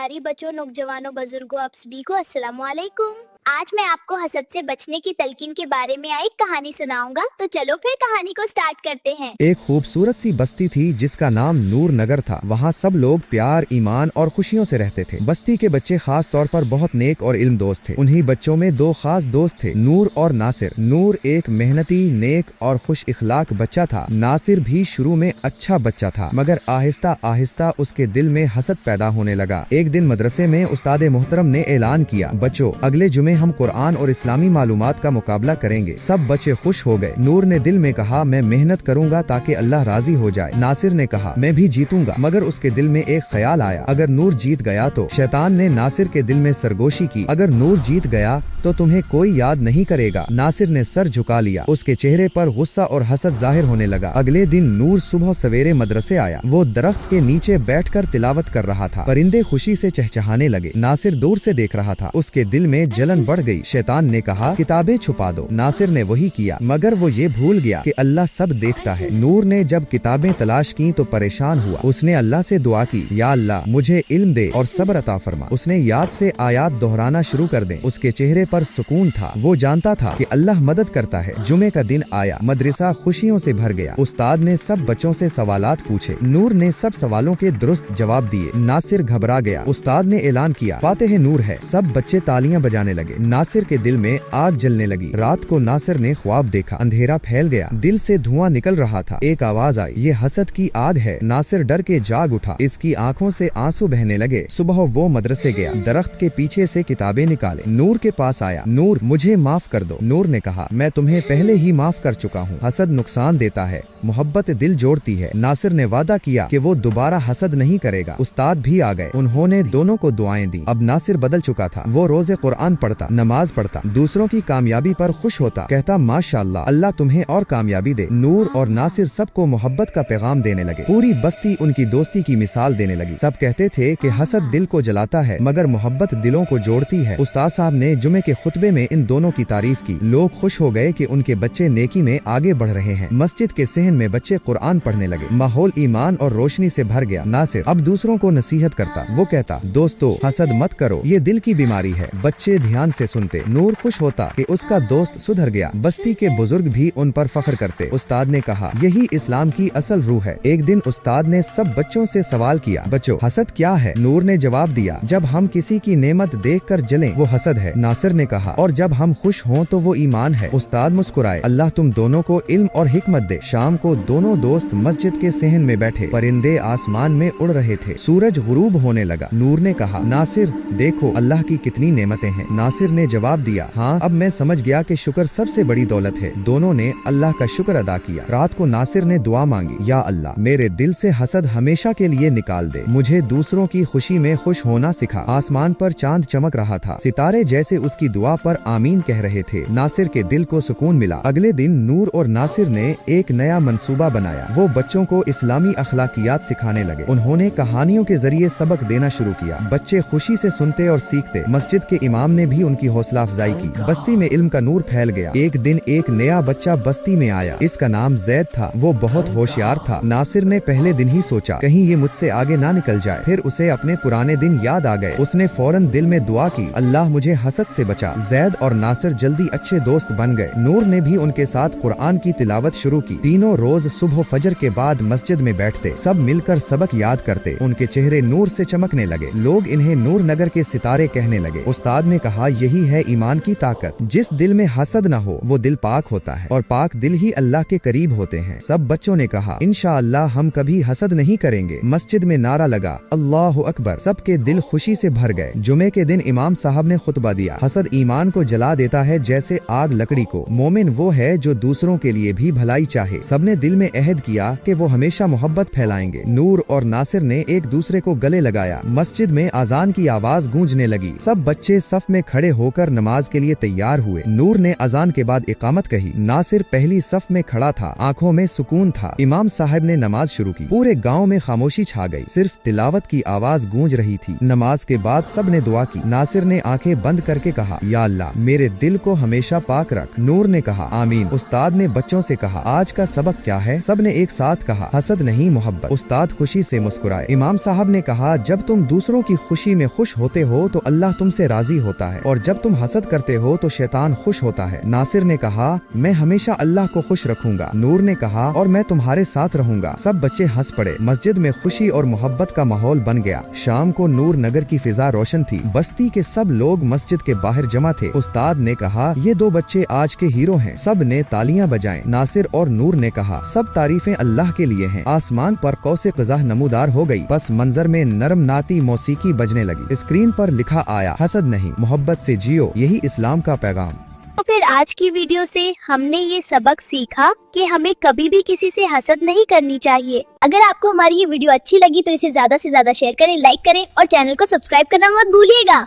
प्यारी बच्चों, नौजवानों, बुजुर्गों, आप सभी को अस्सलाम वालेकुम। आज मैं आपको हसद से बचने की तलकीन के बारे में एक कहानी सुनाऊंगा। तो चलो फिर कहानी को स्टार्ट करते हैं। एक खूबसूरत सी बस्ती थी जिसका नाम नूर नगर था। वहाँ सब लोग प्यार, ईमान और खुशियों से रहते थे। बस्ती के बच्चे खास तौर पर बहुत नेक और इल्म दोस्त थे। उन्हीं बच्चों में दो खास दोस्त थे, नूर और नासिर। नूर एक मेहनती, नेक और खुश इखलाक बच्चा था। नासिर भी शुरू में अच्छा बच्चा था, मगर आहिस्ता आहिस्ता उसके दिल में हसद पैदा होने लगा। एक दिन मदरसे में उस्ताद मोहतरम ने ऐलान किया, बच्चों अगले जुमे हम कुरान और इस्लामी मालूमात का मुकाबला करेंगे। सब बच्चे खुश हो गए। नूर ने दिल में कहा, मैं मेहनत करूंगा ताकि अल्लाह राजी हो जाए। नासिर ने कहा, मैं भी जीतूंगा, मगर उसके दिल में एक ख्याल आया, अगर नूर जीत गया तो। शैतान ने नासिर के दिल में सरगोशी की, अगर नूर जीत गया तो तुम्हें कोई याद नहीं करेगा। नासिर ने सर झुका लिया। उसके चेहरे पर गुस्सा और हसद जाहिर होने लगा। अगले दिन नूर सुबह सवेरे मदरसे आया। वो दरख्त के नीचे बैठकर तिलावत कर रहा था। परिंदे खुशी से चहचहाने लगे। नासिर दूर से देख रहा था। उसके दिल में जलन बढ़ गई। शैतान ने कहा, किताबें छुपा दो। नासिर ने वही किया, मगर वो ये भूल गया कि अल्लाह सब देखता है। नूर ने जब किताबें तलाश की तो परेशान हुआ। उसने अल्लाह से दुआ की, या अल्लाह मुझे इल्म दे और सब्र अता फरमा। उसने याद से आयात दोहराना शुरू कर दे। उसके चेहरे पर सुकून था। वो जानता था कि अल्लाह मदद करता है। जुमे का दिन आया। मदरसा खुशियों से भर गया। उस्ताद ने सब बच्चों से सवालात पूछे। नूर ने सब सवालों के दुरुस्त जवाब दिए। नासिर घबरा गया। उस्ताद ने ऐलान किया, फातिह नूर है। सब बच्चे तालियां बजाने लगे। नासिर के दिल में आग जलने लगी। रात को नासिर ने ख्वाब देखा। अंधेरा फैल गया। दिल से धुआं निकल रहा था। एक आवाज आई, ये हसद की आग है। नासिर डर के जाग उठा। इसकी आंखों से आंसू बहने लगे। सुबह वो मदरसे गया। दरख्त के पीछे से किताबें निकाले। नूर के पास आया। नूर मुझे माफ कर दो। नूर ने कहा, मैं तुम्हें पहले ही माफ कर चुका हूँ। हसद नुकसान देता है, मोहब्बत दिल जोड़ती है। नासिर ने वादा किया कि वो दोबारा हसद नहीं करेगा। उस्ताद भी आ गए। उन्होंने दोनों को दुआएं दी। अब नासिर बदल चुका था। वो रोजे कुरान पढ़ता, नमाज पढ़ता, दूसरों की कामयाबी पर खुश होता, कहता माशाअल्लाह, अल्लाह तुम्हें और कामयाबी दे। नूर और नासिर सबको मोहब्बत का पैगाम देने लगे। पूरी बस्ती उनकी दोस्ती की मिसाल देने लगी। सब कहते थे कि हसद दिल को जलाता है, मगर मोहब्बत दिलों को जोड़ती है। उस्ताद साहब ने जुमे के खुतबे में इन दोनों की तारीफ की। लोग खुश हो गए कि उनके बच्चे नेकी में आगे बढ़ रहे हैं। मस्जिद के सहन में बच्चे कुरान पढ़ने लगे। माहौल ईमान और रोशनी से भर गया। नासिर अब दूसरों को नसीहत करता। वो कहता, दोस्तों हसद मत करो, ये दिल की बीमारी है। बच्चे ध्यान से सुनते। नूर खुश होता कि उसका दोस्त सुधर गया। बस्ती के बुजुर्ग भी उन पर फख्र करते। उस्ताद ने कहा, यही इस्लाम की असल रूह है। एक दिन उस्ताद ने सब बच्चों से सवाल किया, बच्चों हसद क्या है? नूर ने जवाब दिया, जब हम किसी की नेमत देखकर जलें वो हसद है। नासिर ने कहा, और जब हम खुश हों तो वो ईमान है। उस्ताद मुस्कुराए, अल्लाह तुम दोनों को इल्म और हिकमत दे। शाम को दोनों दोस्त मस्जिद के सहन में बैठे। परिंदे आसमान में उड़ रहे थे। सूरज गुरूब होने लगा। नूर ने कहा, नासिर देखो अल्लाह की कितनी नेमतें हैं। नासिर ने जवाब दिया, हाँ अब मैं समझ गया कि शुक्र सबसे बड़ी दौलत है। दोनों ने अल्लाह का शुक्र अदा किया। रात को नासिर ने दुआ मांगी, या अल्लाह मेरे दिल से हसद हमेशा के लिए निकाल दे। मुझे दूसरों की खुशी में खुश होना सिखा। आसमान पर चांद चमक रहा था। सितारे जैसे उसकी दुआ पर आमीन कह रहे थे। नासिर के दिल को सुकून मिला। अगले दिन नूर और नासिर ने एक नया मंसूबा बनाया। वो बच्चों को इस्लामी अखलाकियात सिखाने लगे। उन्होंने कहानियों के जरिए सबक देना शुरू किया। बच्चे खुशी से सुनते और सीखते। मस्जिद के इमाम ने भी उनकी हौसला अफजाई की। बस्ती में इल्म का नूर फैल गया। एक दिन एक नया बच्चा बस्ती में आया। इसका नाम जैद था। वो बहुत होशियार था। नासिर ने पहले दिन ही सोचा, कहीं ये मुझसे आगे ना निकल जाए। फिर उसे अपने पुराने दिन याद आ गए। उसने फौरन दिल में दुआ की, अल्लाह मुझे हसद से बचा। जैद और नासिर जल्दी अच्छे दोस्त बन गए। नूर ने भी उनके साथ कुरान की तिलावत शुरू की। तीनों रोज सुबह फजर के बाद मस्जिद में बैठते। सब मिलकर सबक याद करते। उनके चेहरे नूर से चमकने लगे। लोग इन्हें नूर नगर के सितारे कहने लगे। उस्ताद ने कहा, यही है ईमान की ताकत। जिस दिल में हसद न हो वो दिल पाक होता है, और पाक दिल ही अल्लाह के करीब होते हैं। सब बच्चों ने कहा, इंशाअल्लाह हम कभी हसद नहीं करेंगे। मस्जिद में नारा लगा, अल्लाहु अकबर। सबके दिल खुशी से भर गए। जुमे के दिन इमाम साहब ने खुतबा दिया। हसद ईमान को जला देता है जैसे आग लकड़ी को। मोमिन वो है जो दूसरों के लिए भी भलाई चाहे। सबने दिल में अहद किया कि वो हमेशा मोहब्बत फैलाएंगे। नूर और नासिर ने एक दूसरे को गले लगाया। मस्जिद में अजान की आवाज गूंजने लगी। सब बच्चे सफ में खड़े होकर नमाज के लिए तैयार हुए। नूर ने अजान के बाद इकामत कही। नासिर पहली सफ में खड़ा था। आंखों में सुकून था। इमाम साहब ने नमाज शुरू की। पूरे गांव में खामोशी छा गई। सिर्फ तिलावत की आवाज गूंज रही थी। नमाज के बाद सब ने दुआ की। नासिर ने आंखें बंद करके कहा, या अल्लाह मेरे दिल को हमेशा पाक रख। नूर ने कहा, आमीन। उस्ताद ने बच्चों से कहा, आज का सबक क्या है? सब ने एक साथ कहा, हसद नहीं मोहब्बत। उस्ताद खुशी से मुस्कुराए। इमाम साहब ने कहा, जब तुम दूसरों की खुशी में खुश होते हो तो अल्लाह तुमसे राजी होता है, और जब तुम हसद करते हो तो शैतान खुश होता है। नासिर ने कहा, मैं हमेशा अल्लाह को खुश रखूंगा। नूर ने कहा, और मैं तुम्हारे साथ रहूंगा। सब बच्चे हंस पड़े। मस्जिद में खुशी और मोहब्बत का माहौल बन गया। शाम को नूर नगर की फिजा रोशन थी। बस्ती के सब लोग मस्जिद के बाहर जमा थे। उस्ताद ने कहा, ये दो बच्चे आज के हीरो हैं। सब ने तालियां बजाएं। नासिर और नूर ने कहा, सब तारीफें अल्लाह के लिए हैं। आसमान पर कौसे क़ज़ा नमूदार हो गई। बस मंजर में नरम नाती मौसीकी बजने लगी। स्क्रीन पर लिखा आया, हसद नहीं मोहब्बत से जियो, यही इस्लाम का पैगाम। तो फिर आज की वीडियो से हमने ये सबक सीखा कि हमें कभी भी किसी से हसद नहीं करनी चाहिए। अगर आपको हमारी ये वीडियो अच्छी लगी तो इसे ज्यादा से ज्यादा शेयर करें, लाइक करें और चैनल को सब्सक्राइब करना मत भूलिएगा।